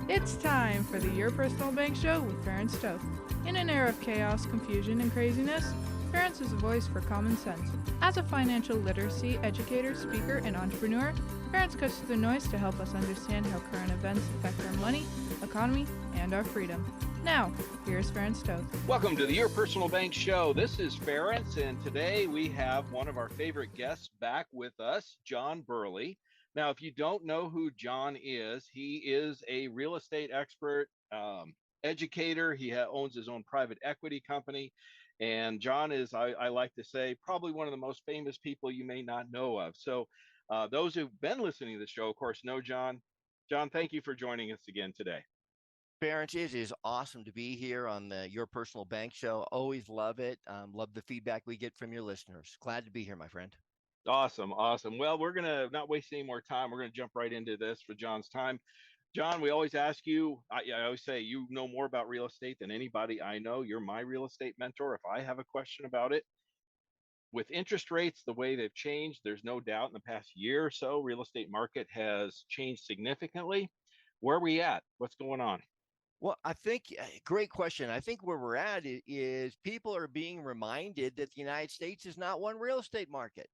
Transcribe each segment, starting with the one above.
It's time for the Your Personal Bank Show with Ferenc Toth. In an era of chaos, confusion, and craziness, Ferenc is a voice for common sense. As a financial literacy educator, speaker, and entrepreneur, Ferenc cuts through the noise to help us understand how current events affect our money, economy, and our freedom. Now, here's Ferenc Toth. Welcome to the Your Personal Bank Show. This is Ferenc, and today we have one of our favorite guests back with us, John Burley. Now, if you don't know who John is, he is a real estate expert, educator. He owns his own private equity company. And John is, I like to say, probably one of the most famous people you may not know of. So those who've been listening to the show, of course, know John. John, thank you for joining us again today. Ferenc, it is awesome to be here on the Your Personal Bank Show. Always love it. Love the feedback we get from your listeners. Glad to be here, my friend. Awesome. Well, we're going to not waste any more time. We're going to jump right into this for John's time. John, we always ask you, I always say you know more about real estate than anybody I know. You're my real estate mentor. If I have a question about it, with interest rates, the way they've changed, there's no doubt in the past year or so, real estate market has changed significantly. Where are we at? What's going on? Well, I think, great question. I think where we're at is people are being reminded that the United States is not one real estate market.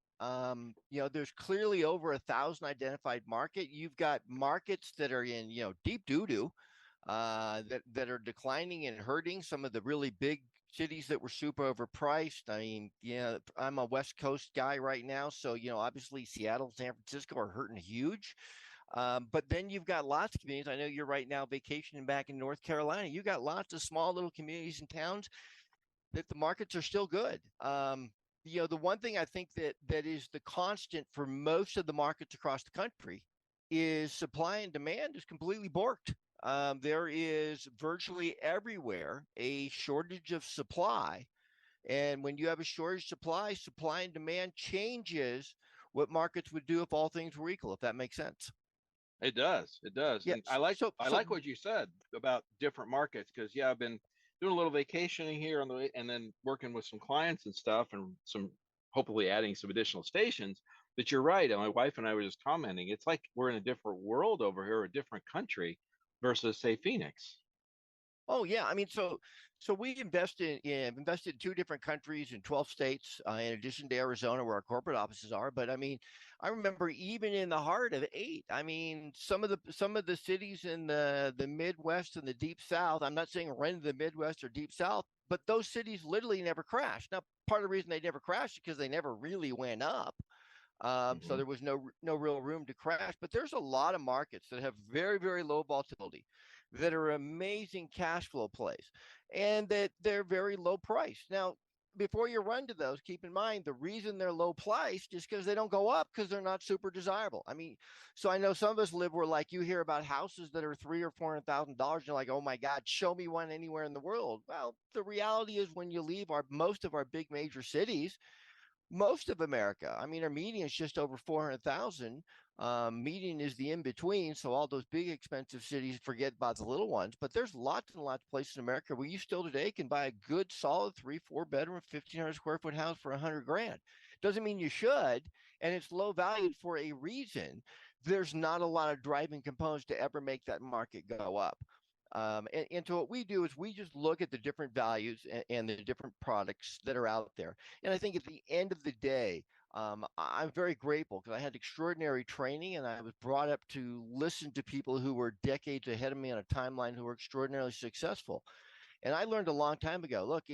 There's clearly over 1,000 identified market. You've got markets that are in, deep doo-doo, that are declining and hurting. Some of the really big cities that were super overpriced. I mean, I'm a West Coast guy right now. So, obviously Seattle, San Francisco are hurting huge. But then you've got lots of communities. I know you're right now vacationing back in North Carolina. You've got lots of small little communities and towns that the markets are still good. The one thing I think that is the constant for most of the markets across the country is supply and demand is completely borked. There is virtually everywhere a shortage of supply. And when you have a shortage of supply and demand changes what markets would do if all things were equal, if that makes sense. It does. Yeah, And I like what you said about different markets because I've been doing a little vacationing here on the way and then working with some clients and stuff and some hopefully adding some additional stations. But you're right. And my wife and I were just commenting. It's like we're in a different world over here, a different country versus say Phoenix. Oh yeah, I mean, so we invested in 2 different countries in 12 states, in addition to Arizona, where our corporate offices are. But I mean, I remember even in the heart of 8. I mean, some of the cities in the Midwest and the Deep South. I'm not saying run the Midwest or Deep South, but those cities literally never crashed. Now, part of the reason they never crashed is because they never really went up. So there was no real room to crash. But there's a lot of markets that have very, very low volatility, that are amazing cash flow plays, and that they're very low priced. Now, before you run to those, keep in mind the reason they're low priced is because they don't go up because they're not super desirable. I mean, so I know some of us live where like you hear about houses that are $300,000 or $400,000. You're like, oh my God, show me one anywhere in the world. Well, the reality is when you leave most of our big major cities, most of America, I mean, our median is just over 400,000. Median is the in between. So all those big expensive cities, forget about the little ones. But there's lots and lots of places in America where you still today can buy a good, solid 3-4 bedroom, 1,500 square foot house for $100,000. Doesn't mean you should, and it's low valued for a reason. There's not a lot of driving components to ever make that market go up. And so what we do is we just look at the different values and the different products that are out there. And I think at the end of the day, I'm very grateful because I had extraordinary training and I was brought up to listen to people who were decades ahead of me on a timeline who were extraordinarily successful. And I learned a long time ago, look,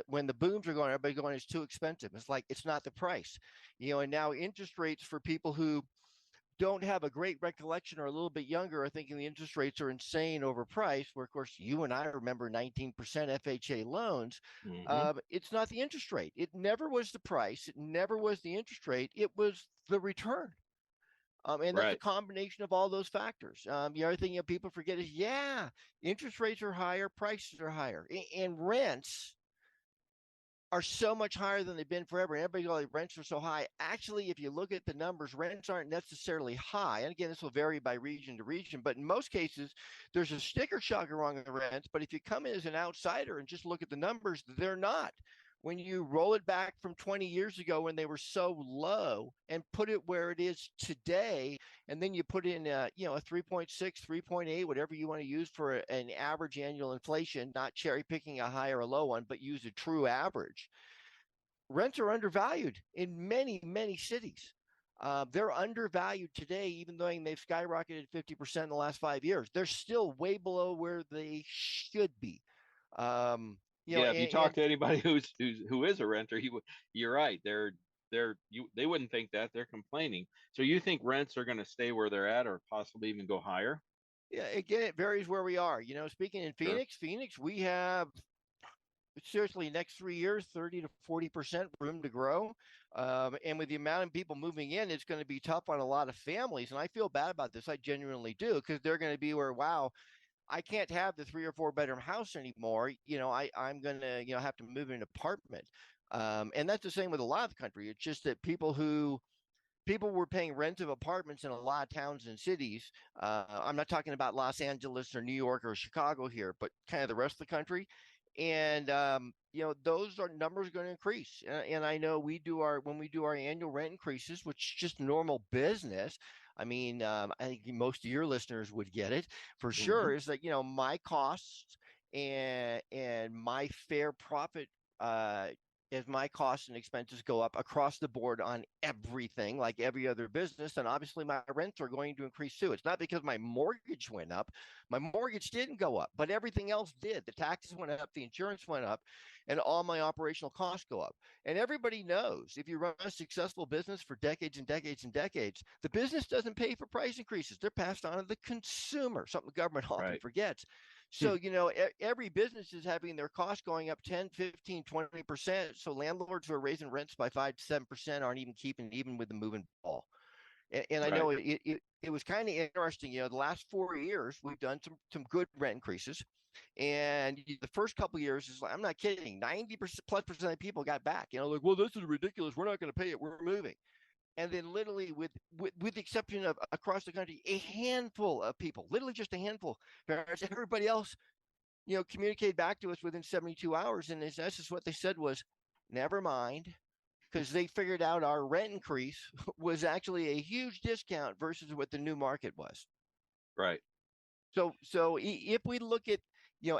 when the booms are going, everybody's going, it's too expensive. It's like, it's not the price, and now interest rates for people who don't have a great recollection or a little bit younger are thinking the interest rates are insane overpriced, where of course you and I remember 19% FHA loans. It's not the interest rate. It never was the price. It never was the interest rate. It was the return. And that's a combination of all those factors. The other thing people forget is, interest rates are higher, prices are higher, and rents are so much higher than they've been forever. Everybody goes, rents are so high. Actually, if you look at the numbers, rents aren't necessarily high. And again, this will vary by region to region, but in most cases, there's a sticker shock along the rents. But if you come in as an outsider and just look at the numbers, they're not. when you roll it back from 20 years ago when they were so low and put it where it is today, and then you put in a 3.6, 3.8, whatever you want to use for an average annual inflation, not cherry picking a high or a low one, but use a true average. Rents are undervalued in many, many cities. They're undervalued today, even though they've skyrocketed 50% in the last 5 years. They're still way below where they should be. Yeah, if you talk to anybody who is a renter, you're right. They wouldn't think that. They're complaining. So you think rents are going to stay where they're at, or possibly even go higher? Yeah, again, it varies where we are. Speaking in Sure. Phoenix, we have seriously next 3 years, 30 to 40% room to grow. And with the amount of people moving in, it's going to be tough on a lot of families. And I feel bad about this. I genuinely do, because they're going to be where, wow, I can't have the 3 or 4 bedroom house anymore. I'm going to, have to move in an apartment. And that's the same with a lot of the country. It's just that people were paying rent of apartments in a lot of towns and cities. I'm not talking about Los Angeles or New York or Chicago here, but kind of the rest of the country. And those are numbers going to increase. And I know when we do our annual rent increases, which is just normal business. I mean, I think most of your listeners would get it for sure. Is that my costs and my fair profit, as my costs and expenses go up across the board on everything, like every other business, then obviously my rents are going to increase too. It's not because my mortgage went up. My mortgage didn't go up, but everything else did. The taxes went up, the insurance went up, and all my operational costs go up. And everybody knows, if you run a successful business for decades and decades and decades, the business doesn't pay for price increases. They're passed on to the consumer, something the government often forgets. So, every business is having their costs going up 10, 15, 20%. So landlords who are raising rents by 5 to 7% aren't even keeping it even with the moving ball. And I know it was kind of interesting. The last 4 years, we've done some good rent increases. And the first couple of years is like, I'm not kidding, 90%+ of people got back, like, well, this is ridiculous. We're not going to pay it. We're moving. And then literally with the exception of across the country, a handful of people, literally just a handful, everybody else, communicated back to us within 72 hours. And that's just what they said was, never mind, because they figured out our rent increase was actually a huge discount versus what the new market was. Right. So if we look at,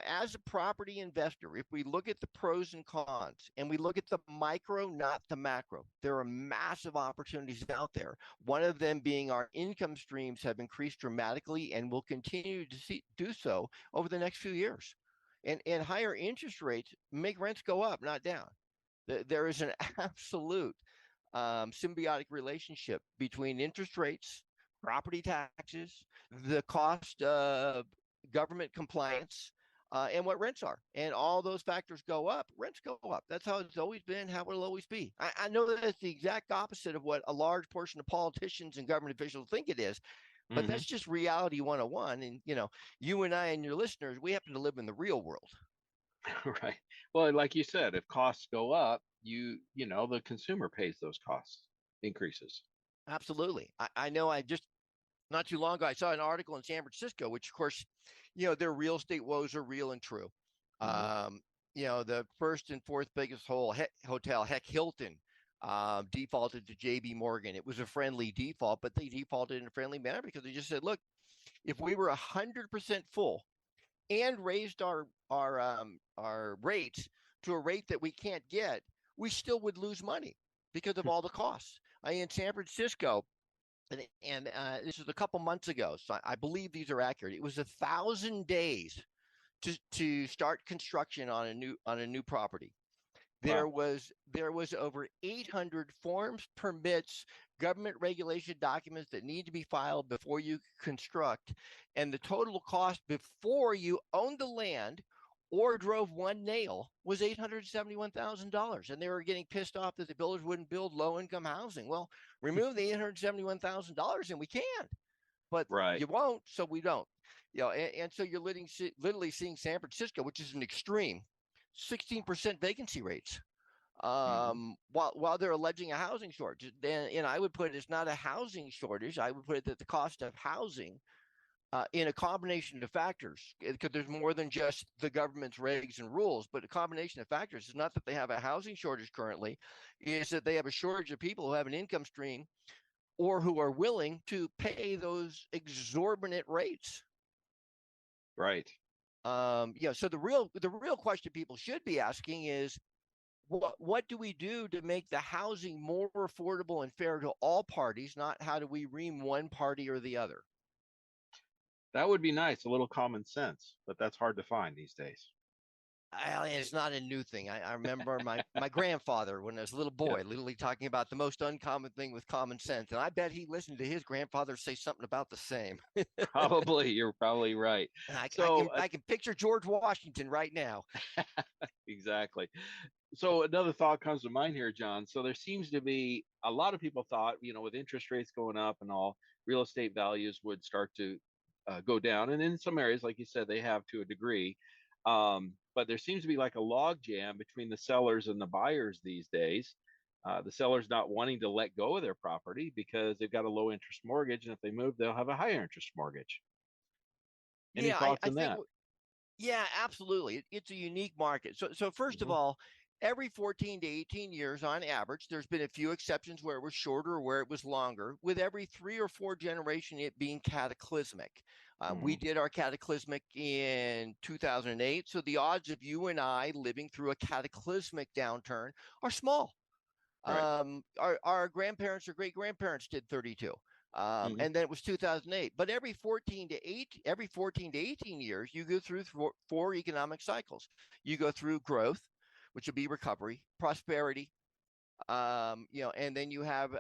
as a property investor, if we look at the pros and cons and we look at the micro, not the macro, there are massive opportunities out there. One of them being our income streams have increased dramatically and will continue to do so over the next few years. And higher interest rates make rents go up, not down. There is an absolute symbiotic relationship between interest rates, property taxes, the cost of government compliance, and what rents are. And all those factors go up, rents go up. That's how it's always been, how it'll always be. I know that it's the exact opposite of what a large portion of politicians and government officials think it is, but that's just reality 101. And, you and I and your listeners, we happen to live in the real world. Right. Well, like you said, if costs go up, the consumer pays those costs increases. Absolutely. I know I just not too long ago, I saw an article in San Francisco, which, of course, their real estate woes are real and true. The first and fourth biggest hotel, heck, Hilton, defaulted to JB Morgan. It was a friendly default, but they defaulted in a friendly manner because they just said, look, if we were 100% full and raised our rates to a rate that we can't get, we still would lose money because of all the costs. In San Francisco, and this was a couple months ago, so I believe these are accurate. It was 1,000 days to start construction on a new property. There was over 800 forms, permits, government regulation documents that need to be filed before you construct, and the total cost before you owned the land or drove one nail was $871,000. And they were getting pissed off that the builders wouldn't build low-income housing. Well, remove the $871,000 and we can, but you won't, so we don't. And so you're literally seeing San Francisco, which is an extreme, 16% vacancy rates, while they're alleging a housing shortage. And I would put it's not a housing shortage. I would put it that the cost of housing in a combination of factors, because there's more than just the government's regs and rules, but a combination of factors. It's not that they have a housing shortage currently, is that they have a shortage of people who have an income stream or who are willing to pay those exorbitant rates. Right. So the real question people should be asking is, what do we do to make the housing more affordable and fair to all parties, not how do we ream one party or the other? That would be nice, a little common sense, but that's hard to find these days. It's not a new thing. I remember my grandfather, when I was a little Yep. boy, literally talking about the most uncommon thing with common sense. And I bet he listened to his grandfather say something about the same. Probably, you're probably right. So, I can picture George Washington right now. exactly. So another thought comes to mind here, John. So there seems to be a lot of people thought, with interest rates going up and all, real estate values would start to go down. And in some areas, like you said, they have to a degree. But there seems to be like a log jam between the sellers and the buyers these days. The sellers not wanting to let go of their property because they've got a low interest mortgage. And if they move, they'll have a higher interest mortgage. Any Yeah, thoughts I on think that? Yeah, absolutely. It's a unique market. So first of Hmm. all, every 14 to 18 years on average, there's been a few exceptions where it was shorter or where it was longer, with every 3 or 4 generation it being cataclysmic. We Hmm. did our cataclysmic in 2008, so the odds of you and I living through a cataclysmic downturn are small. Right. Our grandparents or great grandparents did 32. Hmm. And then it was 2008. But every 14 to 18 years, you go through four economic cycles. You go through growth, which will be recovery, prosperity, and then you have,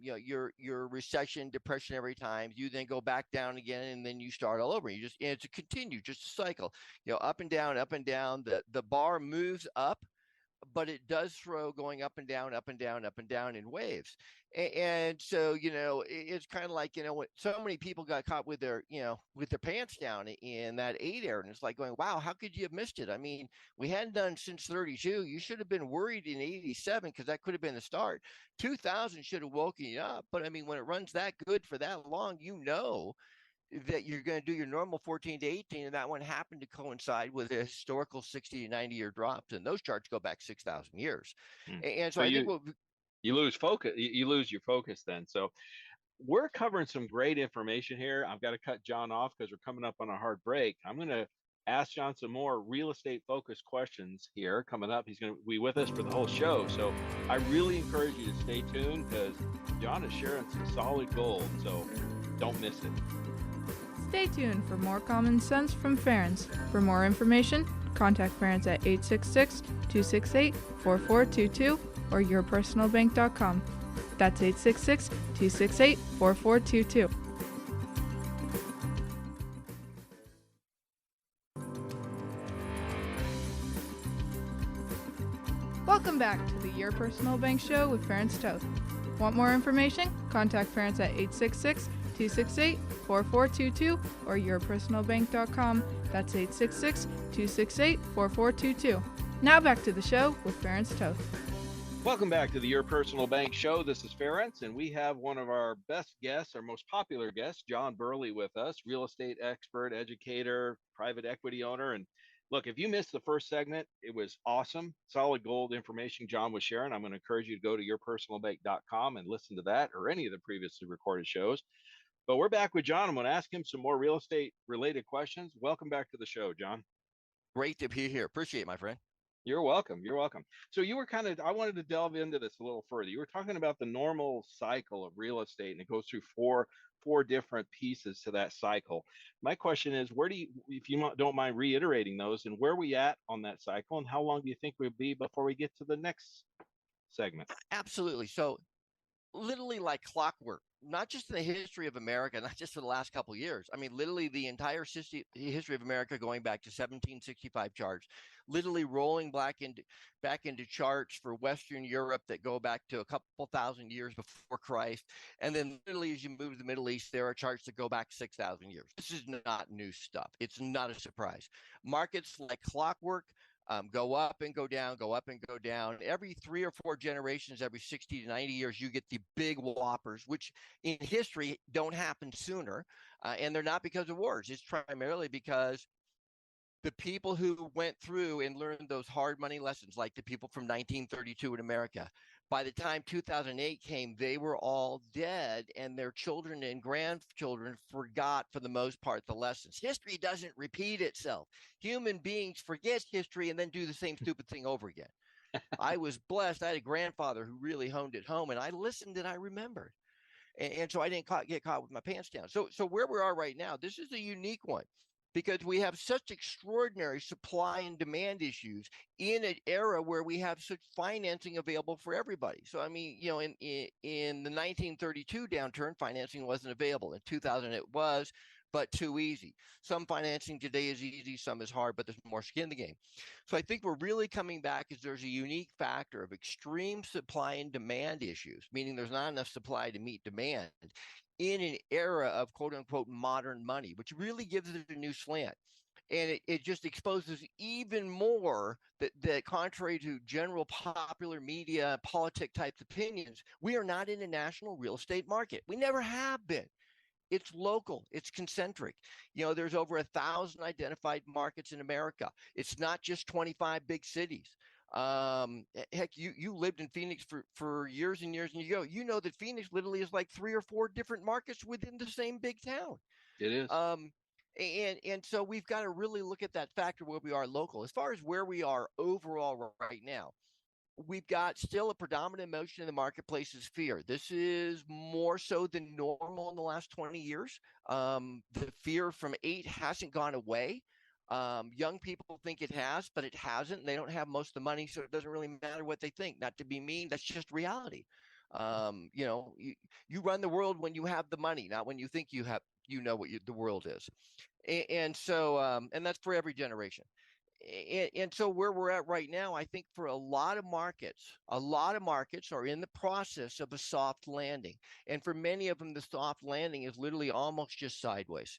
your recession, depressionary times. You then go back down again, and then you start all over. It's a continue, just a cycle, up and down, up and down. The bar moves up, but it does throw going up and down, up and down, up and down in waves. And so, it's kind of like, what so many people got caught with their pants down in that 8 era. And it's like going, wow, how could you have missed it? I mean, we hadn't done since 32. You should have been worried in 87 because that could have been the start. 2000 should have woken you up. But I mean, when it runs that good for that long, that you're going to do your normal 14 to 18, and that one happened to coincide with a historical 60 to 90 year drops, and those charts go back 6,000 years. Hmm. And so So I think you lose focus. You lose your focus then. So we're covering some great information here. I've got to cut John off because we're coming up on a hard break. I'm going to ask John some more real estate focused questions here coming up. He's going to be with us for the whole show. So I really encourage you to stay tuned because John is sharing some solid gold. So don't miss it. Stay tuned for more common sense from Ference. For more information, contact Ference at 866-268-4422 or yourpersonalbank.com. That's 866-268-4422. Welcome back to the Your Personal Bank Show with Ference Toth. Want more information? Contact Ference at 866-268-4422 or yourpersonalbank.com. That's 866-268-4422. Now back to the show with Ference Toth. Welcome back to the Your Personal Bank Show. This is Ference, and we have one of our best guests, our most popular guests, John Burley, with us, real estate expert, educator, private equity owner. And look, if you missed the first segment, it was awesome. Solid gold information John was sharing. I'm going to encourage you to go to yourpersonalbank.com and listen to that or any of the previously recorded shows. But we're back with John. I'm going to ask him some more real estate related questions. Welcome back to the show, John. great to be here. Appreciate it, my friend. You're welcome. You're welcome. So you were I wanted to delve into this a little further. You were talking about the normal cycle of real estate, and it goes through four different pieces to that cycle. My question is, if you don't mind reiterating those, and where are we at on that cycle, and how long do you think we'll be before we get to the next segment? Absolutely. So literally like clockwork, not just in the history of America, not just for the last couple of years. I mean, literally the entire history of America going back to 1765 charts, literally rolling back into charts for Western Europe that go back to a couple thousand years before Christ. And then literally as you move to the Middle East, there are charts that go back 6,000 years. This is not new stuff. It's not a surprise. Markets like clockwork go up and go down, go up and go down. Every 3 or 4 generations, every 60 to 90 years, you get the big whoppers, which in history don't happen sooner. And they're not because of wars. It's primarily because the people who went through and learned those hard money lessons, like the people from 1932 in America, by the time 2008 came, they were all dead, and their children and grandchildren forgot, for the most part, the lessons. History doesn't repeat itself. Human beings forget history and then do the same stupid thing over again. I was blessed. I had a grandfather who really honed it home, and I listened and I remembered. And so I didn't get caught with my pants down. So where we are right now, this is a unique one because we have such extraordinary supply and demand issues in an era where we have such financing available for everybody. So I mean, in the 1932 downturn, financing wasn't available. In 2000, it was, but too easy. Some financing today is easy, some is hard, but there's more skin in the game. So I think we're really coming back as there's a unique factor of extreme supply and demand issues, meaning there's not enough supply to meet demand in an era of quote unquote modern money, which really gives it a new slant. And it just exposes even more that contrary to general popular media, politic types opinions, we are not in a national real estate market. We never have been. It's local, it's concentric. There's over 1,000 identified markets in America. It's not just 25 big cities. Heck, you lived in Phoenix for years and years, and you know that Phoenix literally is like 3 or 4 different markets within the same big town. It is. And so we've got to really look at that factor where we are local. As far as where we are overall right now, we've got still a predominant emotion in the marketplace is fear. This is more so than normal in the last 20 years. The fear from 8 hasn't gone away. Young people think it has, but it hasn't. They don't have most of the money, so it doesn't really matter what they think. Not to be mean, that's just reality. You run the world when you have the money, not when you think you have. What the world is, and so and that's for every generation. And so where we're at right now, I think for a lot of markets are in the process of a soft landing. And for many of them, the soft landing is literally almost just sideways.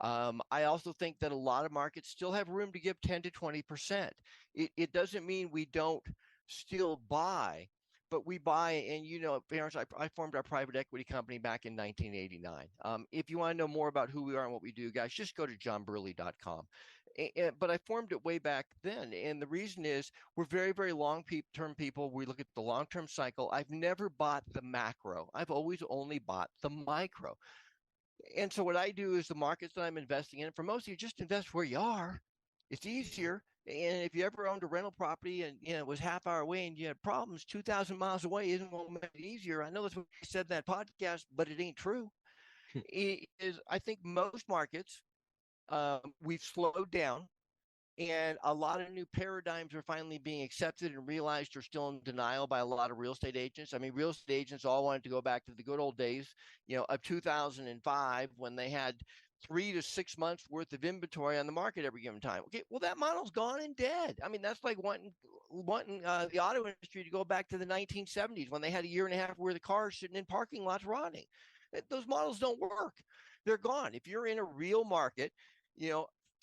I also think that a lot of markets still have room to give 10 to 20%. It doesn't mean we don't still buy, but we buy. And, parents, I formed our private equity company back in 1989. If you want to know more about who we are and what we do, guys, just go to johnburley.com. But I formed it way back then. And the reason is we're very, very long-term people. We look at the long-term cycle. I've never bought the macro. I've always only bought the micro. And so what I do is the markets that I'm investing in, for most of you, just invest where you are. It's easier. And if you ever owned a rental property and it was half hour away and you had problems, 2,000 miles away isn't going to make it easier. I know that's what I said in that podcast, but it ain't true. I think most markets, we've slowed down, and a lot of new paradigms are finally being accepted and realized are still in denial by a lot of real estate agents. I mean, real estate agents all wanted to go back to the good old days, of 2005 when they had 3 to 6 months worth of inventory on the market every given time. Okay, well, that model's gone and dead. I mean, that's like wanting the auto industry to go back to the 1970s when they had a year and a half worth of cars sitting in parking lots rotting. Those models don't work. They're gone. If you're in a real market,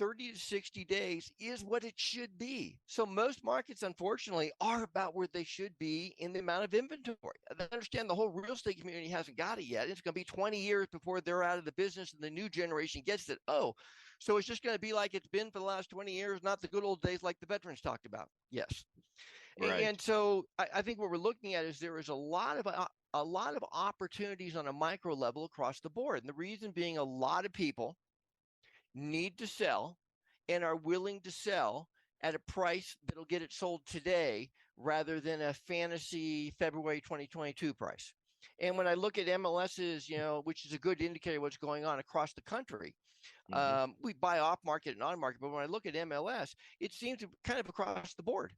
30 to 60 days is what it should be. So most markets, unfortunately, are about where they should be in the amount of inventory. I understand the whole real estate community hasn't got it yet. It's going to be 20 years before they're out of the business and the new generation gets it. Oh, so it's just going to be like it's been for the last 20 years, not the good old days like the veterans talked about. Yes. Right. And so I think what we're looking at is there is a lot of opportunities on a micro level across the board. And the reason being a lot of people need to sell and are willing to sell at a price that'll get it sold today rather than a fantasy February 2022 price. And when I look at MLSs, which is a good indicator of what's going on across the country, we buy off market and on market. But when I look at MLS, it seems to kind of across the board.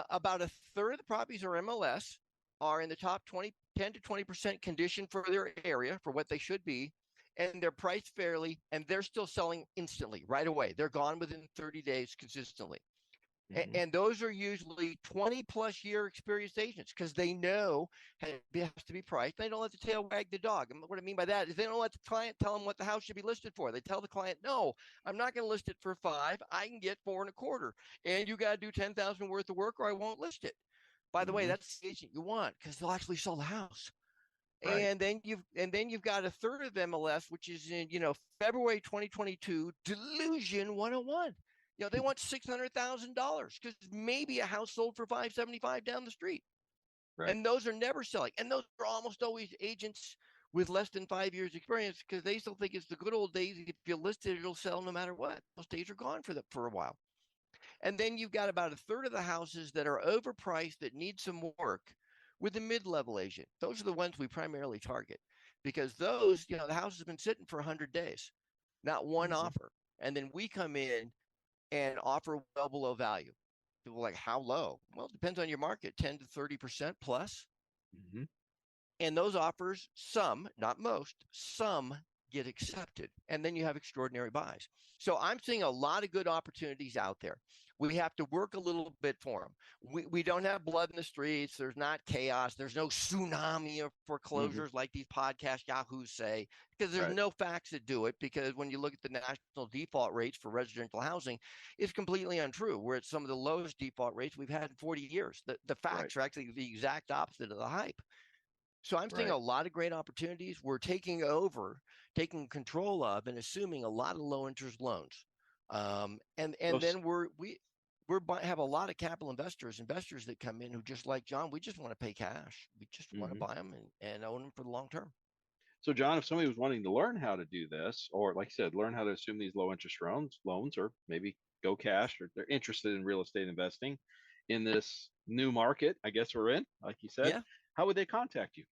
About a third of the properties are MLS are in the top 10 to 20% condition for their area for what they should be. And they're priced fairly, and they're still selling instantly, right away. They're gone within 30 days consistently. And those are usually 20 plus year experienced agents because they know it has to be priced. They don't let the tail wag the dog. And what I mean by that is they don't let the client tell them what the house should be listed for. They tell the client, no, I'm not going to list it for 5. I can get 4.25. And you got to do 10,000 worth of work or I won't list it. By the way, that's the agent you want because they'll actually sell the house. Right. And then you've got a third of MLS, which is in, February 2022, delusion 101. They want $600,000 because maybe a house sold for $575 down the street. Right. And those are never selling. And those are almost always agents with less than 5 years experience because they still think it's the good old days. If you list it, it'll sell no matter what. Those days are gone for a while. And then you've got about a third of the houses that are overpriced that need some work with a mid-level agent. Those are the ones we primarily target because those, the house has been sitting for 100 days, not one offer. And then we come in and offer well below value. People are like, how low? Well, it depends on your market, 10 to 30% plus. And those offers, some, not most, some get accepted. And then you have extraordinary buys. So I'm seeing a lot of good opportunities out there. We have to work a little bit for them. We don't have blood in the streets. There's not chaos. There's no tsunami of foreclosures like these podcast yahoos say, because there's no facts that do it. Because when you look at the national default rates for residential housing, it's completely untrue. We're at some of the lowest default rates we've had in 40 years. The facts are actually the exact opposite of the hype. So I'm seeing a lot of great opportunities. We're taking control of and assuming a lot of low interest loans. And then we have a lot of capital investors that come in who just like John, we just want to pay cash. We just want to buy them and own them for the long term. So John, if somebody was wanting to learn how to do this, or like you said, learn how to assume these low interest loans, or maybe go cash, or they're interested in real estate investing in this new market, I guess we're in, like you said, how would they contact you?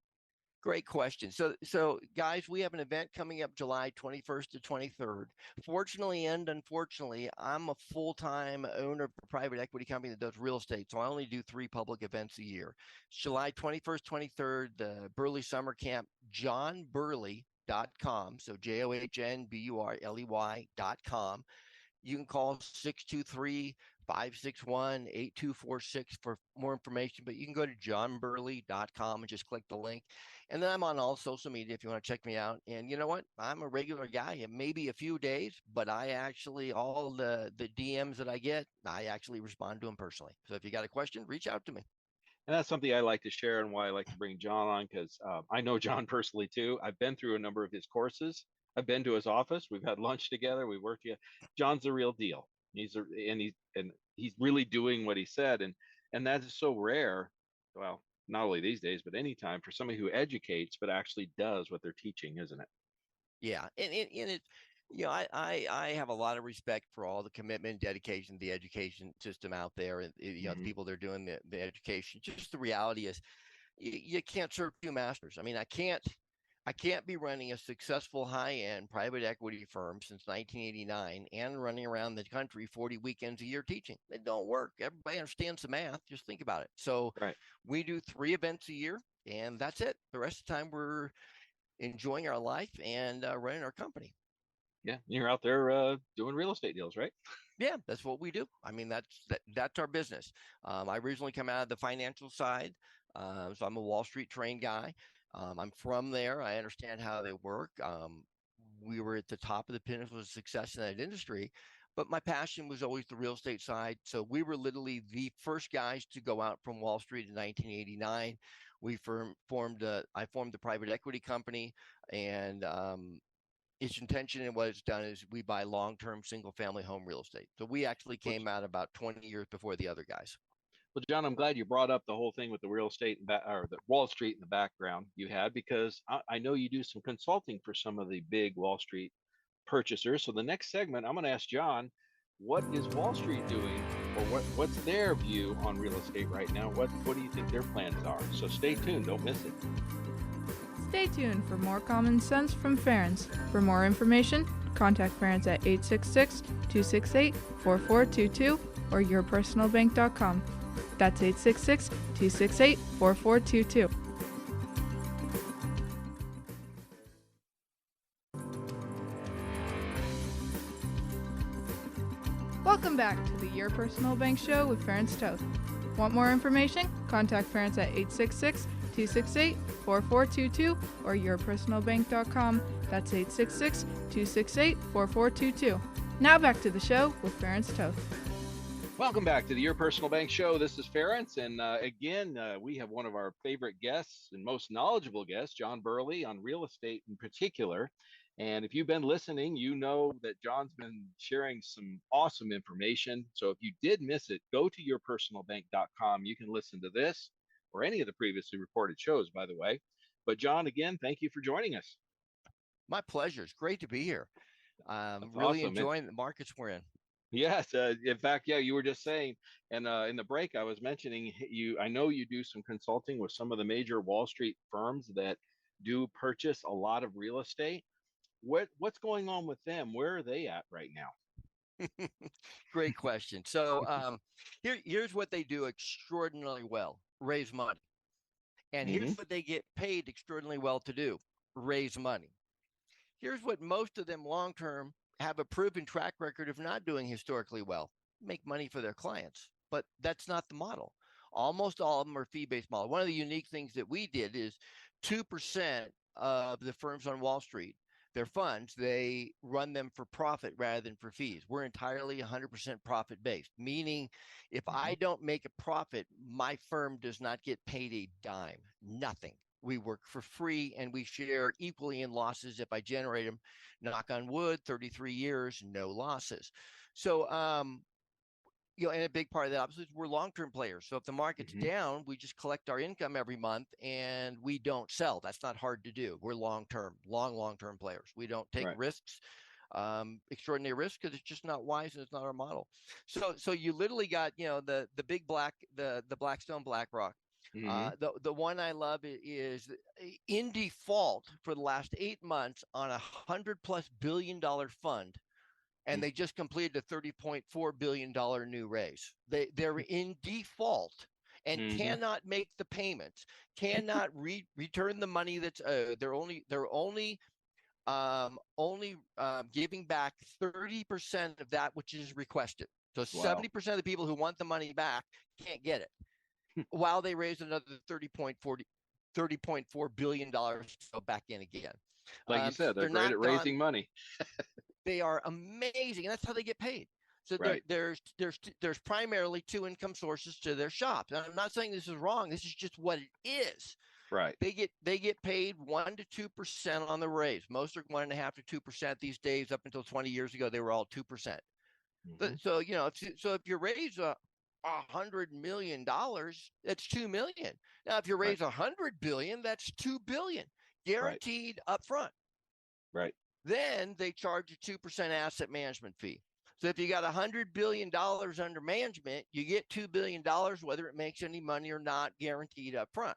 Great question. So guys, we have an event coming up July 21st to 23rd. Fortunately and unfortunately, I'm a full-time owner of a private equity company that does real estate. So I only do 3 public events a year. July 21st, 23rd, the Burley Summer Camp, johnburley.com. So JOHNBURLEY.com. You can call 623-561-8246 for more information, but you can go to johnburley.com and just click the link. And then I'm on all social media if you want to check me out. And you know what? I'm a regular guy. It may be a few days, but I actually, all the DMs that I get, I actually respond to them personally. So if you got a question, reach out to me. And that's something I like to share and why I like to bring John on, because I know John personally too. I've been through a number of his courses. I've been to his office. We've had lunch together. We worked together. John's the real deal. He's really doing what he said, and that is so rare. Well, not only these days, but anytime, for somebody who educates but actually does what they're teaching, isn't it? Yeah, and it, I have a lot of respect for all the commitment, dedication, the education system out there, and the people that are doing the education. Just the reality is, you can't serve 2 masters. I mean, I can't be running a successful high-end private equity firm since 1989 and running around the country 40 weekends a year teaching. It don't work. Everybody understands the math. Just think about it. So we do 3 events a year, and that's it. The rest of the time, we're enjoying our life and running our company. Yeah, you're out there doing real estate deals, right? Yeah, that's what we do. I mean, that's our business. I originally come out of the financial side, so I'm a Wall Street trained guy. I'm from there. I understand how they work. We were at the top of the pinnacle of success in that industry, but my passion was always the real estate side. So we were literally the first guys to go out from Wall Street in 1989. I formed the private equity company, and its intention and what it's done is we buy long-term single-family home real estate. So we actually came out about 20 years before the other guys. Well, John, I'm glad you brought up the whole thing with the real estate or the Wall Street in the background you had, because I know you do some consulting for some of the big Wall Street purchasers. So the next segment, I'm going to ask John, what is Wall Street doing, or what's their view on real estate right now? What do you think their plans are? So stay tuned. Don't miss it. Stay tuned for more common sense from Ference. For more information, contact Ference at 866-268-4422 or yourpersonalbank.com. That's 866-268-4422. Welcome back to the Your Personal Bank Show with Ference Toth. Want more information? Contact Ference at 866-268-4422 or yourpersonalbank.com. That's 866-268-4422. Now back to the show with Ference Toth. Welcome back to the Your Personal Bank Show. This is Ference, and again, we have one of our favorite guests and most knowledgeable guests, John Burley, on real estate in particular. And if you've been listening, you know that John's been sharing some awesome information. So if you did miss it, go to yourpersonalbank.com. You can listen to this or any of the previously recorded shows, by the way. But John, again, thank you for joining us. My pleasure. It's great to be here. That's Really awesome. enjoying the markets we're in. Yes, in fact, yeah, you were just saying, and in the break, I was mentioning you. I know you do some consulting with some of the major Wall Street firms that do purchase a lot of real estate. What's going on with them? Where are they at right now? Great question. So here's what they do extraordinarily well: raise money. And Mm-hmm. here's what they get paid extraordinarily well to do: raise money. Here's what most of them long term have a proven track record of not doing historically well: make money for their clients. But that's not the model. Almost all of them are fee-based model. One of the unique things that we did is 2% of the firms on Wall Street, their funds, they run them for profit rather than for fees. We're entirely 100% profit based, meaning if I don't make a profit, my firm does not get paid a dime, nothing. We work for free and we share equally in losses if I generate them. Knock on wood, 33 years, no losses. So, and a big part of that obviously is we're long-term players. So if the market's down, we just collect our income every month and we don't sell. That's not hard to do. We're long-term players. We don't take risks, extraordinary risks, because it's just not wise and it's not our model. So you literally got, the big the Blackstone, BlackRock. The one I love is in default for the last 8 months on $100+ billion fund. And they just completed a $30.4 billion new raise. They're in default and cannot make the payments, cannot return the money that's owed. They're only giving back 30% of that which is requested. So 70% of the people who want the money back can't get it, while they raised another $30.4 billion to go back in again. Like you said, they're great at raising money. They are amazing, and that's how they get paid. So there's primarily 2 income sources to their shops. And I'm not saying this is wrong. This is just what it is. Right. They get paid 1 to 2% on the raise. Most are 1.5 to 2% these days. Up until 20 years ago, they were all 2%. So if you raise $100 million, that's $2 million. Now, if you raise $100 billion, that's $2 billion guaranteed up front. Right. Then they charge a 2% asset management fee. So if you got $100 billion under management, you get $2 billion, whether it makes any money or not, guaranteed up front.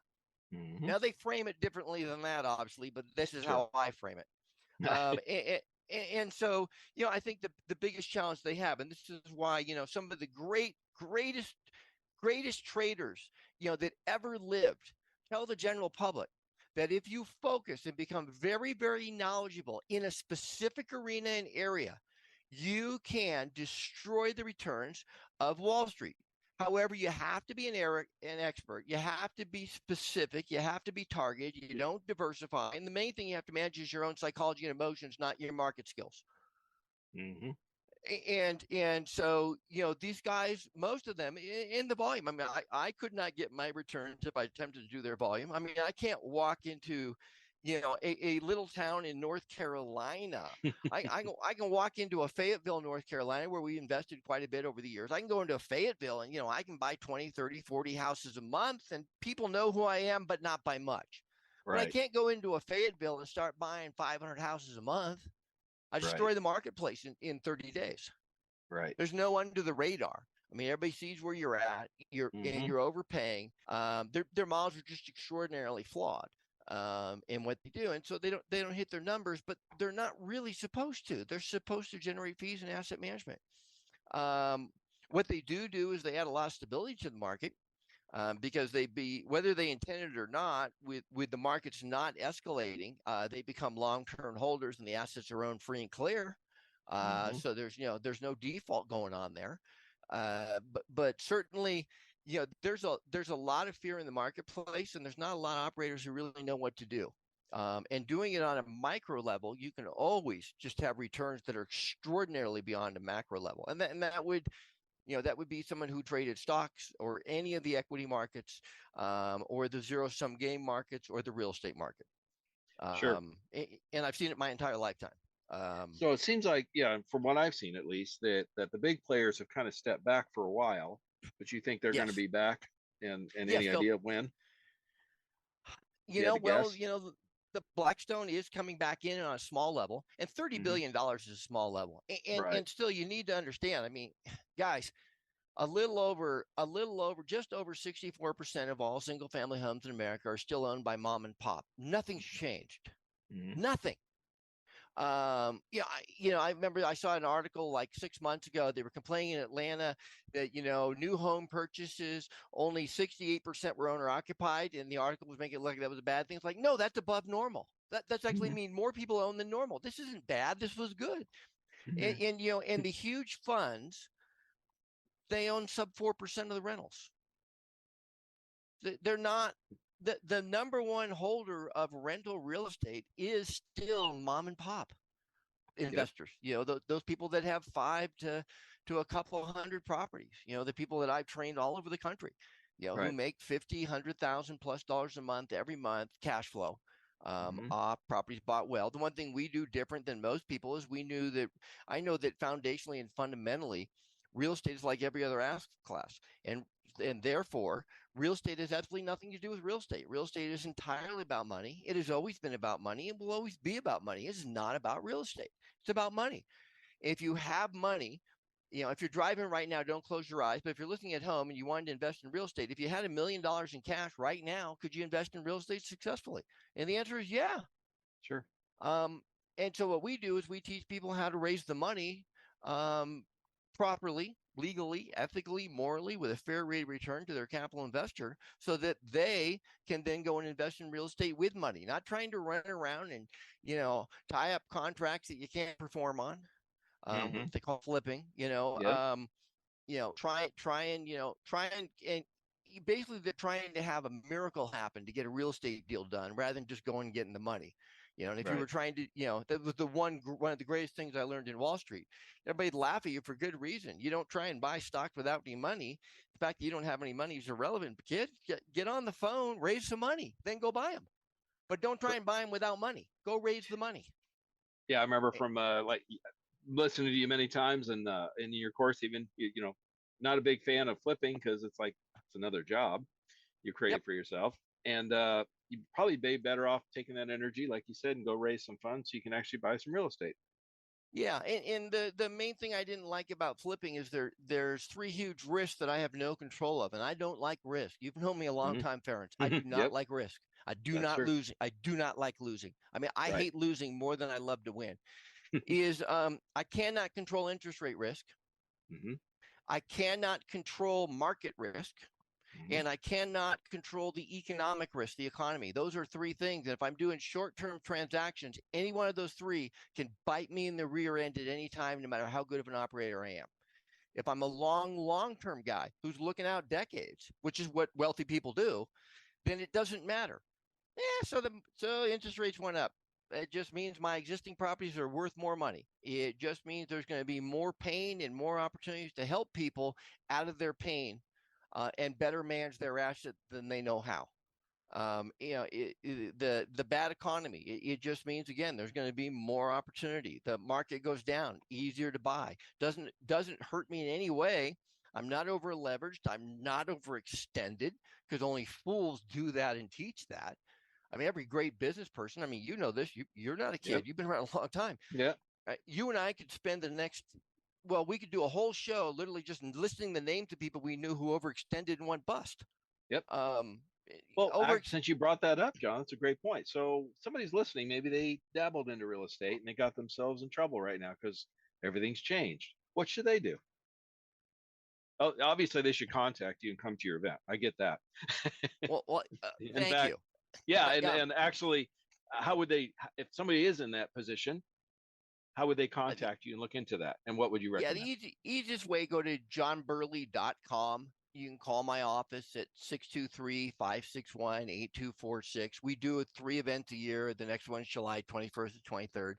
Now they frame it differently than that, obviously, but this is how I frame it. And so, I think the biggest challenge they have, and this is why, some of the greatest traders, that ever lived, tell the general public that if you focus and become very, very knowledgeable in a specific arena and area, you can destroy the returns of Wall Street. However, you have to be an expert. You have to be specific. You have to be targeted. You don't diversify. And the main thing you have to manage is your own psychology and emotions, not your market skills. And so, these guys, most of them in the volume, I mean, I could not get my returns if I attempted to do their volume. I mean, I can't walk into, a little town in North Carolina. I can walk into a Fayetteville, North Carolina, where we invested quite a bit over the years. I can go into a Fayetteville and, I can buy 20, 30, 40 houses a month, and people know who I am, but not by much. But I can't go into a Fayetteville and start buying 500 houses a month. I destroy the marketplace in 30 days. Right. There's no under the radar. I mean, everybody sees where you're at. And you're overpaying. Their models are just extraordinarily flawed in what they do, and so they don't hit their numbers. But they're not really supposed to. They're supposed to generate fees and asset management. What they do is they add a lot of stability to the market. Because whether they intended it or not, with the markets not escalating, they become long-term holders and the assets are owned free and clear. Hmm. So there's no default going on there. But certainly, there's a lot of fear in the marketplace, and there's not a lot of operators who really know what to do. And doing it on a micro level, you can always just have returns that are extraordinarily beyond a macro level, and that would be someone who traded stocks or any of the equity markets, or the zero sum game markets or the real estate market. Sure. And I've seen it my entire lifetime. Um, So it seems like, yeah, from what I've seen at least, that the big players have kind of stepped back for a while, but you think they're going to yes, be back, and yes, any idea of when? If you had to well, guess. the Blackstone is coming back in on a small level, and Hmm. $30 billion is a small level. Right. And still, you need to understand. I mean, guys, just over 64% of all single family homes in America are still owned by mom and pop. Nothing's changed. Hmm. Nothing. I remember I saw an article like 6 months ago. They were complaining in Atlanta that, new home purchases, only 68% were owner occupied. And the article was making it look like that was a bad thing. It's like, no, that's above normal. That's actually Hmm. mean more people own than normal. This isn't bad. This was good. Hmm. And the huge funds, they own sub 4% of the rentals. They're not the number one holder of rental real estate is still mom and pop Yep. investors. Those people that have five to a couple of hundred properties. The people that I've trained all over the country. Who Right. make 50, 100,000 plus dollars a month every month cash flow. Hmm. Off properties bought well. The one thing we do different than most people is I know that foundationally and fundamentally, real estate is like every other asset class, and therefore real estate has absolutely nothing to do with real estate. Real estate is entirely about money. It has always been about money. It will always be about money. It's not about real estate. It's about money. If you have money, if you're driving right now, don't close your eyes. But if you're looking at home and you wanted to invest in real estate, if you had $1 million in cash right now, could you invest in real estate successfully? And the answer is yeah. Sure. Um, and so what we do is we teach people how to raise the money, um, properly, legally, ethically, morally, with a fair rate of return to their capital investor, so that they can then go and invest in real estate with money, not trying to run around and tie up contracts that you can't perform on, what Hmm. they call flipping. Yep. Try and basically they're trying to have a miracle happen to get a real estate deal done rather than just going and getting the money. And if you Right. were trying to, that was one of the greatest things I learned in Wall Street. Everybody laugh at you for good reason. You don't try and buy stocks without any money. The fact that you don't have any money is irrelevant. But kid, get on the phone, raise some money, then go buy them. But don't try and buy them without money. Go raise the money. Yeah, I remember from like listening to you many times, and in your course, even not a big fan of flipping because it's like it's another job you Yep. create for yourself, and you probably be better off taking that energy, like you said, and go raise some funds so you can actually buy some real estate. Yeah, and the main thing I didn't like about flipping is there's three huge risks that I have no control of, and I don't like risk. You've known me a long Hmm. time, Ference. I do not Yep, like risk. I do that's not true. lose. I do not like losing. I mean, I Right. hate losing more than I love to win. Is I cannot control interest rate risk. Hmm. I cannot control market risk. Hmm. And I cannot control the economic risk, the economy. Those are three things. And if I'm doing short-term transactions, any one of those three can bite me in the rear end at any time, no matter how good of an operator I am. If I'm a long-term guy who's looking out decades, which is what wealthy people do, then it doesn't matter. Yeah, so interest rates went up. It just means my existing properties are worth more money. It just means there's going to be more pain and more opportunities to help people out of their pain, and better manage their asset than they know how. The bad economy, it just means again there's going to be more opportunity. The market goes down, easier to buy. Doesn't hurt me in any way. I'm not over leveraged. I'm not overextended, because only fools do that and teach that. I mean, every great business person. I mean, you know this. You're not a Yep. kid. You've been around a long time. Yeah. You and I could spend the next. Well, we could do a whole show literally just listing the names of people we knew who overextended and went bust. Yep. Um, Well, over since you brought that up, John, that's a great point. So somebody's listening. Maybe they dabbled into real estate and they got themselves in trouble right now because everything's changed. What should they do? Oh, obviously they should contact you and come to your event. I get that. well, In thank fact, you. yeah, Yeah, and actually, how would they, if somebody is in that position, how would they Uh, the, contact you and look into that? And what would you yeah, the recommend? easiest way, go to johnburley.com. You can call my office at 623-561-8246. We do 3 events a year. The next one's July 21st to 23rd.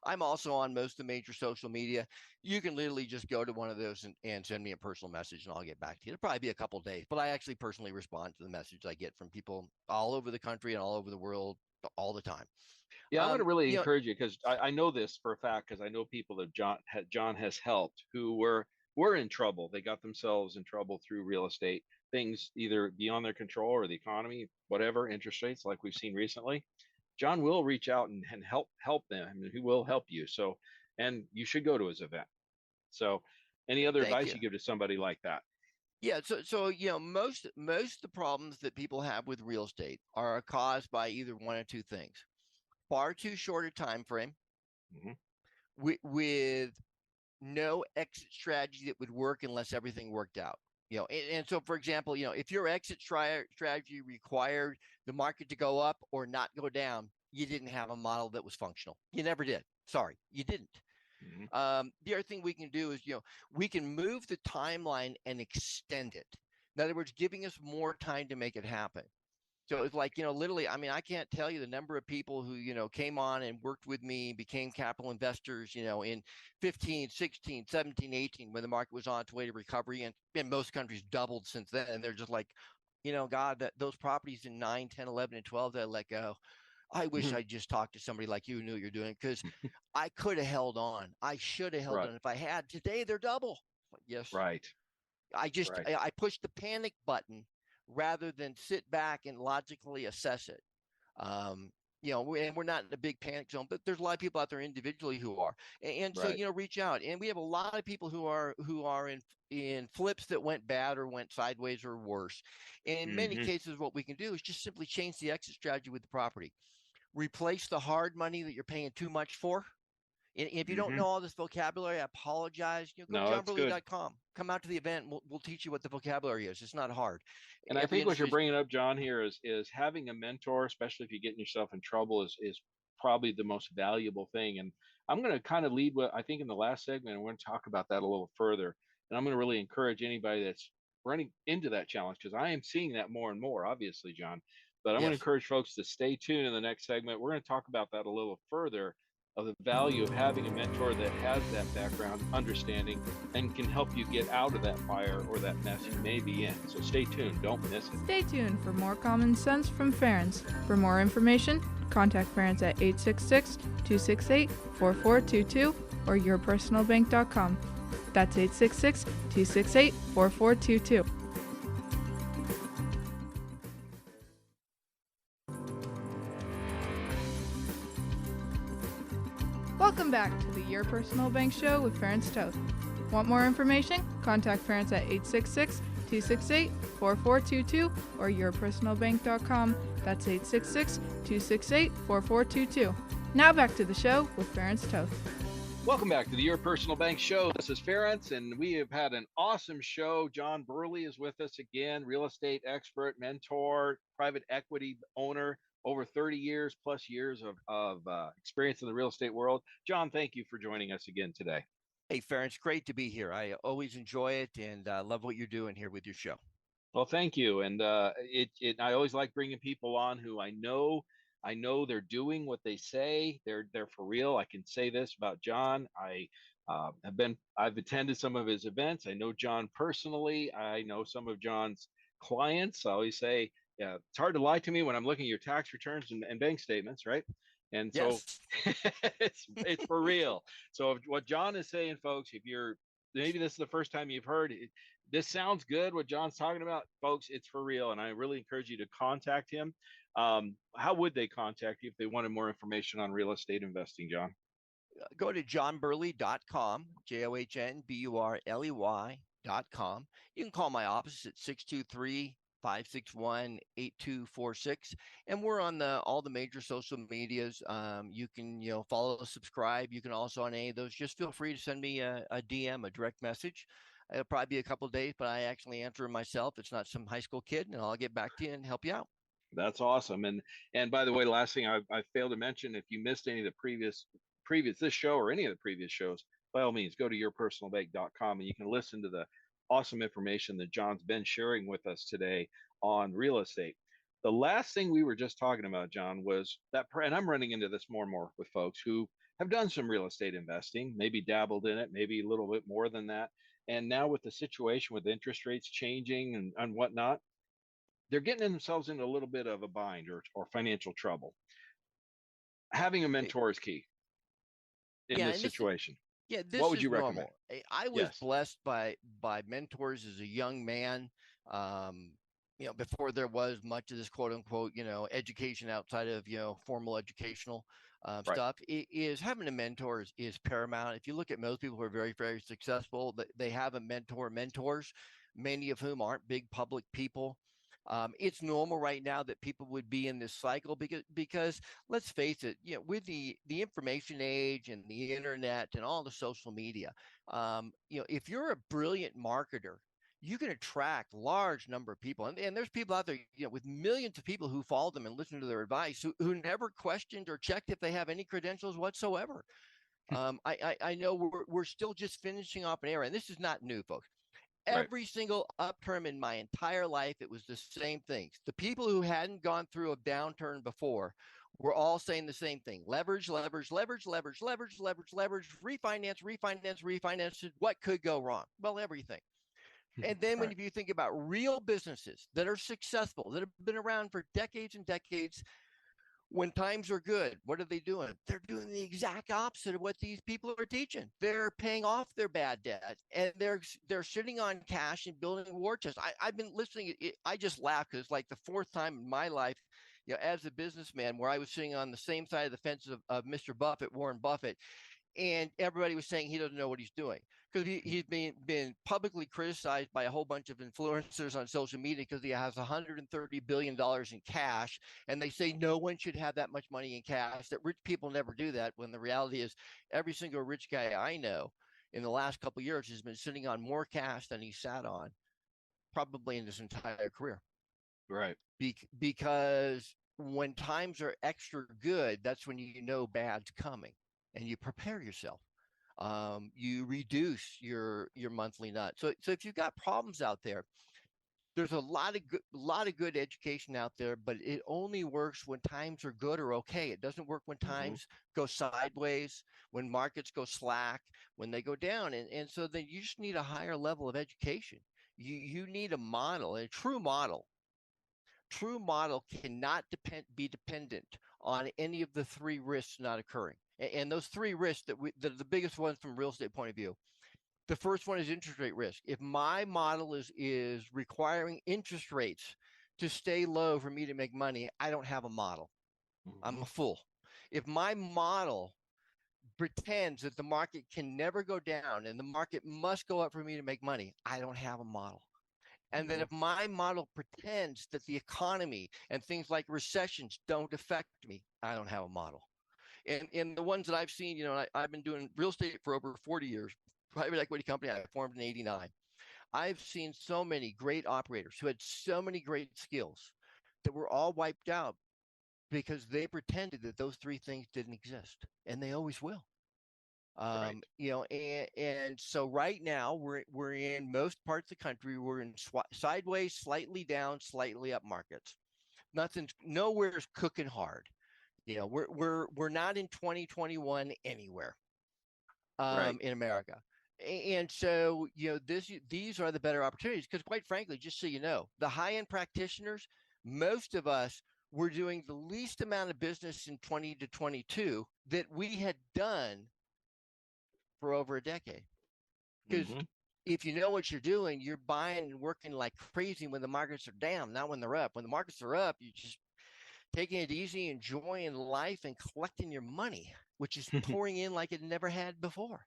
I'm also on most of the major social media. You can literally just go to one of those and send me a personal message and I'll get back to you. It'll probably be a couple days, but I actually personally respond to the message I get from people all over the country and all over the world all the time. Yeah, I'm going to really You know, encourage you because I know this for a fact because I know people that John has helped who were in trouble. They got themselves in trouble through real estate things either beyond their control or the economy, whatever interest rates like we've seen recently. John will reach out and help them. I mean, he will help you. So, and you should go to his event. So, any other thank advice you. you give to somebody like that? Yeah, so most of the problems that people have with real estate are caused by either one or two things: far too short a time frame Hmm. with no exit strategy that would work unless everything worked out. And so, for example, if your exit strategy required the market to go up or not go down, you didn't have a model that was functional. You never did. Sorry, you didn't. Hmm. The other thing we can do is, we can move the timeline and extend it. In other words, giving us more time to make it happen. So it's like, literally, I mean, I can't tell you the number of people who, came on and worked with me, became capital investors, in 15, 16, 17, 18, when the market was on its way to recovery. And in most countries doubled since then. And they're just like, God, those properties in 9, 10, 11, and 12 that I let go, I wish Hmm. I just talked to somebody like you who knew what you're doing, because I could have held on. I should have held Right, on. If I had today, they're double. Yes. right, right. I pushed the panic button rather than sit back and logically assess it. Um, and we're not in a big panic zone, but there's a lot of people out there individually who are, and so Right. reach out. And we have a lot of people who are in flips that went bad or went sideways or worse. And in many Hmm. cases, what we can do is just simply change the exit strategy with the property, replace the hard money that you're paying too much for. And if you don't Hmm. know all this vocabulary, I apologize. Go to No, it's good. johnburley.com. Come out to the event. We'll teach you what the vocabulary is. It's not hard. And I Every think what you're industry is. bringing up, John, here is having a mentor, especially if you're getting yourself in trouble, is probably the most valuable thing. And I'm going to kind of lead what I think in the last segment. I want to talk about that a little further. And I'm going to really encourage anybody that's running into that challenge because I am seeing that more and more, obviously, John. But I'm going to Yes. encourage folks to stay tuned in the next segment. We're going to talk about that a little further of the value of having a mentor that has that background understanding and can help you get out of that fire or that mess you may be in. So stay tuned. Don't miss it. Stay tuned for more common sense from Ference. For more information, contact Ference at 866-268-4422 or yourpersonalbank.com. That's 866-268-4422. Welcome back to the Your Personal Bank Show with Ference Toth. Want more information? Contact Ference at 866-268-4422 or yourpersonalbank.com. That's 866-268-4422. Now back to the show with Ference Toth. Welcome back to the Your Personal Bank Show. This is Ference, and we have had an awesome show. John Burley is with us again, real estate expert, mentor, private equity owner, over 30 years plus years of experience in the real estate world. John, thank you for joining us again today. Hey, Ference, great to be here. I always enjoy it and love what you're doing here with your show. Well, thank you. And I always like bringing people on who I know they're doing what they say. They're for real. I can say this about John. I've attended some of his events. I know John personally. I know some of John's clients. I always say, yeah, it's hard to lie to me when I'm looking at your tax returns and bank statements, right? And so Yes. it's for real. So what John is saying, folks, if you're maybe this is the first time you've heard it, this sounds good what John's talking about, folks. It's for real, and I really encourage you to contact him. How would they contact you if they wanted more information on real estate investing, John? Go to johnburley.com, JOHNBURLEY.com. You can call my office at 623-561-8246, and we're on all the major social medias. You can follow, subscribe. You can also, on any of those, just feel free to send me a DM, a direct message. It'll probably be a couple of days, but I actually answer them myself. It's not some high school kid, and I'll get back to you and help you out. That's awesome. And by the way, last thing I failed to mention, if you missed any of the previous this show or any of the previous shows, by all means, go to yourpersonalbank.com and you can listen to the awesome information that John's been sharing with us today on real estate. The last thing we were just talking about, John, was that, and I'm running into this more and more with folks who have done some real estate investing, maybe dabbled in it, maybe a little bit more than that. And now with the situation with interest rates changing and whatnot, they're getting themselves into a little bit of a bind or financial trouble. Having a mentor is key in Yeah, this and situation. yeah, What this would is you recommend? normal. I was Yes. blessed by mentors as a young man. Um, before there was much of this quote unquote, education outside of formal educational Right. stuff. It is having a mentor is paramount. If you look at most people who are very very successful, they have a mentors, many of whom aren't big public people. It's normal right now that people would be in this cycle because let's face it, with the information age and the internet and all the social media, if you're a brilliant marketer, you can attract large number of people, and there's people out there, with millions of people who follow them and listen to their advice, who never questioned or checked if they have any credentials whatsoever. I know we're still just finishing off an era, and this is not new, folks. Right. Every single upturn in my entire life, it was the same things. The people who hadn't gone through a downturn before were all saying the same thing: leverage, leverage, leverage, leverage, leverage, leverage, leverage, refinance, refinance, refinance. What could go wrong? Well, everything. And then when Right. you think about real businesses that are successful, that have been around for decades and decades, when times are good, what are they doing? They're doing the exact opposite of what these people are teaching. They're paying off their bad debt, and they're sitting on cash and building war chests. I've been listening. I just laugh because it's like the fourth time in my life, as a businessman, where I was sitting on the same side of the fence of Mr. Buffett, Warren Buffett, and everybody was saying he doesn't know what he's doing because he's been publicly criticized by a whole bunch of influencers on social media because he has $130 billion in cash, and they say no one should have that much money in cash, that rich people never do that, when the reality is every single rich guy I know in the last couple of years has been sitting on more cash than he sat on probably in his entire career. Right. Because when times are extra good, that's when you know bad's coming, and you prepare yourself. You reduce your monthly nut. So if you've got problems out there, there's a lot of good education out there, but it only works when times are good or okay. It doesn't work when Mm-hmm. times go sideways, when markets go slack, when they go down. And so then you just need a higher level of education. You need a model, a true model. True model cannot be dependent on any of the three risks not occurring. And those three risks that are the biggest ones from a real estate point of view. The first one is interest rate risk. If my model is requiring interest rates to stay low for me to make money, I don't have a model. I'm Mm-hmm. a fool. If my model pretends that the market can never go down and the market must go up for me to make money, I don't have a model. And then Mm-hmm. if my model pretends that the economy and things like recessions don't affect me, I don't have a model. And the ones that I've seen, I've been doing real estate for over 40 years. Private equity company I formed in '89. I've seen so many great operators who had so many great skills that were all wiped out because they pretended that those three things didn't exist, and they always will. Right. And so right now we're in most parts of the country, we're in sideways, slightly down, slightly up markets. Nowhere's cooking hard. We're not in 2021 anywhere Right. in America. And so, these are the better opportunities because, quite frankly, just so you know, the high end practitioners, most of us were doing the least amount of business in 20 to 22 that we had done for over a decade. Because Mm-hmm. if you know what you're doing, you're buying and working like crazy when the markets are down, not when they're up. When the markets are up, you just taking it easy, enjoying life, and collecting your money, which is pouring in like it never had before.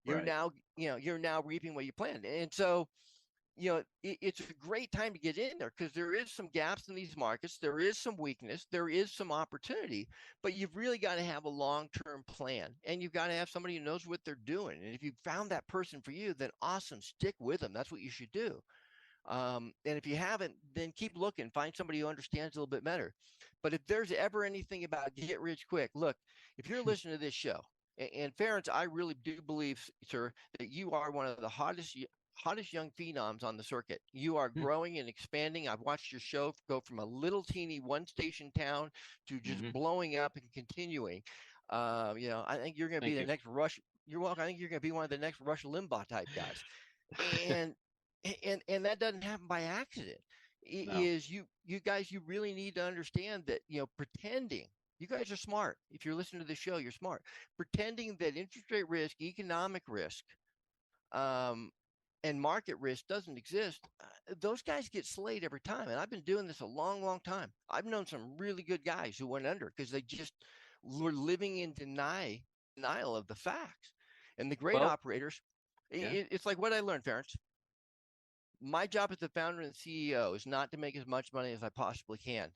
You're Right. now, you're now reaping what you planned. And so, it's a great time to get in there because there is some gaps in these markets. There is some weakness. There is some opportunity, but you've really got to have a long-term plan, and you've got to have somebody who knows what they're doing. And if you found that person for you, then awesome, stick with them. That's what you should do. And if you haven't, then keep looking, find somebody who understands a little bit better. But if there's ever anything about get rich quick, look, if you're listening to this show And Ference, I really do believe, sir, that you are one of the hottest young phenoms on the circuit. You are Hmm. growing and expanding. I've watched your show go from a little teeny one station town to just Hmm. blowing up and continuing. I think you're going to be Thank the you. next Rush. You're welcome. I think you're going to be one of the next Rush Limbaugh type guys, and and that doesn't happen by accident. It No. is you guys. You really need to understand that pretending. You guys are smart. If you're listening to the show, you're smart. Pretending that interest rate risk, economic risk, um, and market risk doesn't exist, those guys get slayed every time. And I've been doing this a long, long time. I've known some really good guys who went under because they just were living in denial of the facts. And the great Well, operators, yeah. it's like what I learned, Ference. My job as the founder and CEO is not to make as much money as I possibly can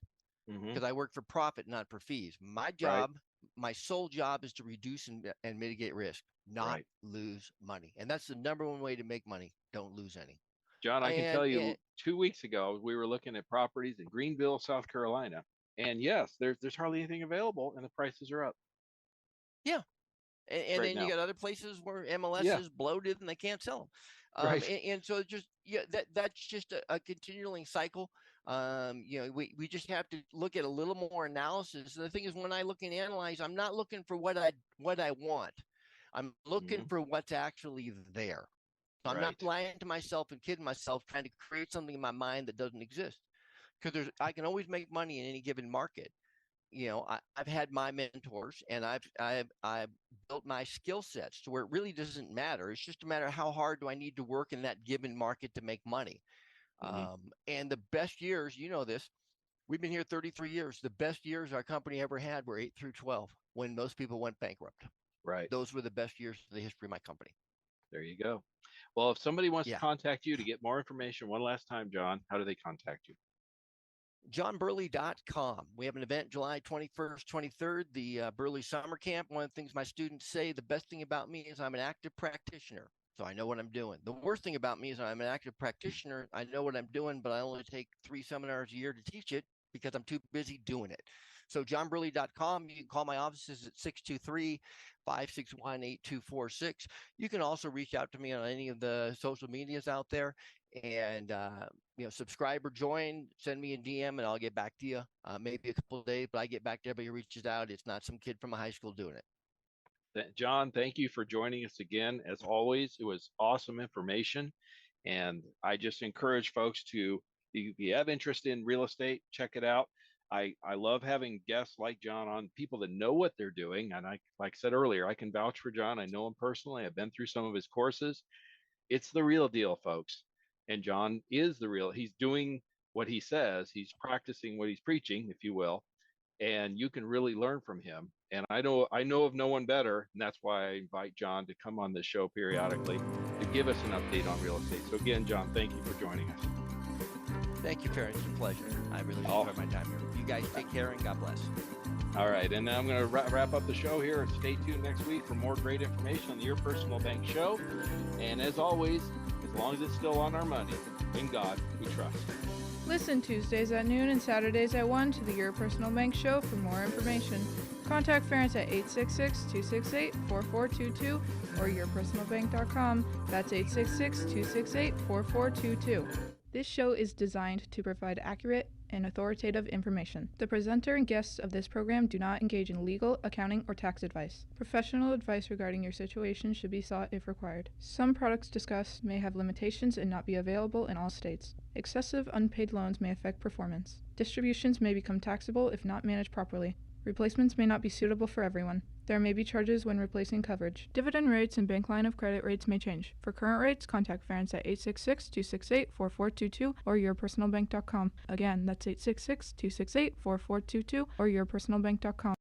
Hmm. because I work for profit, not for fees. My Right. job, my sole job is to reduce and mitigate risk, not Right. lose money. And that's the number one way to make money. Don't lose any. John, I can tell And you 2 weeks ago, we were looking at properties in Greenville, South Carolina. And yes, there's hardly anything available and the prices are up yeah, and right then you now. got other places where MLS Yeah. is bloated and they can't sell them. Right. And so just that's just a continuing cycle. We just have to look at a little more analysis. And the thing is, when I look and analyze, I'm not looking for what I want. I'm looking Hmm. for what's actually there. So I'm not Right. lying to myself and kidding myself, trying to create something in my mind that doesn't exist. Because I can always make money in any given market. I've had my mentors, and I've built my skill sets to where it really doesn't matter. It's just a matter of how hard do I need to work in that given market to make money. Hmm. And the best years, you know this, we've been here 33 years. The best years our company ever had were 8 through 12 when most people went bankrupt. Right. Those were the best years of the history of my company. There you go. Well, if somebody wants to Yeah. contact you to get more information one last time, John, how do they contact you? JohnBurley.com. We have an event July 21st, 23rd, the Burley Summer Camp. One of the things my students say, the best thing about me is I'm an active practitioner. So I know what I'm doing. The worst thing about me is I'm an active practitioner. I know what I'm doing, but I only take 3 seminars a year to teach it because I'm too busy doing it. So johnburley.com. You can call my offices at 623-561-8246. You can also reach out to me on any of the social medias out there. And subscribe or join, send me a DM and I'll get back to you. Maybe a couple of days, but I get back to everybody who reaches out. It's not some kid from a high school doing it. John, thank you for joining us again. As always, it was awesome information. And I just encourage folks to, if you have interest in real estate, check it out. I love having guests like John on, people that know what they're doing. And like I said earlier, I can vouch for John. I know him personally. I've been through some of his courses. It's the real deal, folks. And John is the real. He's doing what he says. He's practicing what he's preaching, if you will, and you can really learn from him. And I know of no one better, and that's why I invite John to come on this show periodically to give us an update on real estate. So again, John, thank you for joining us. Thank you, Ferris. It's a pleasure. I really enjoyed my time here. You guys take care and God bless. All right, and now I'm going to wrap up the show here. Stay tuned next week for more great information on the Your Personal Bank Show. And as always, as long as it's still on our money, in God we trust. Listen Tuesdays at noon and Saturdays at 1 to the Your Personal Bank Show for more information. Contact Ference at 866-268-4422 or yourpersonalbank.com. That's 866-268-4422. This show is designed to provide accurate and authoritative information. The presenter and guests of this program do not engage in legal, accounting, or tax advice. Professional advice regarding your situation should be sought if required. Some products discussed may have limitations and not be available in all states. Excessive unpaid loans may affect performance. Distributions may become taxable if not managed properly. Replacements may not be suitable for everyone. There may be charges when replacing coverage. Dividend rates and bank line of credit rates may change. For current rates, contact Ference at 866-268-4422 or yourpersonalbank.com. Again, that's 866-268-4422 or yourpersonalbank.com.